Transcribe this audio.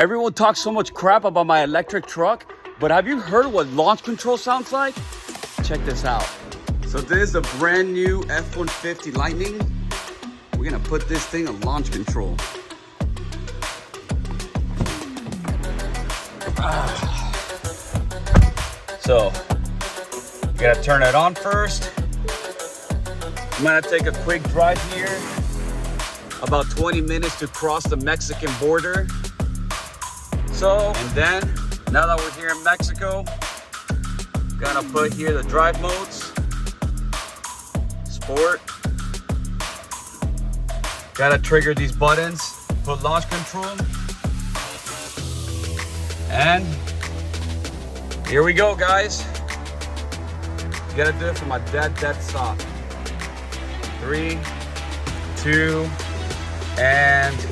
Everyone talks so much crap about my electric truck, but have you heard what launch control sounds like? Check this out. So this is a brand new F-150 Lightning. We're gonna put this thing on launch control. So, you gotta turn it on first. I'm gonna take a quick drive here. About 20 minutes to cross the Mexican border. So, and then, now that we're here in Mexico, gonna put here the drive modes. Sport. Gotta trigger these buttons, put launch control. And here we go, guys. You gotta do it for my dead stop. 3, 2, and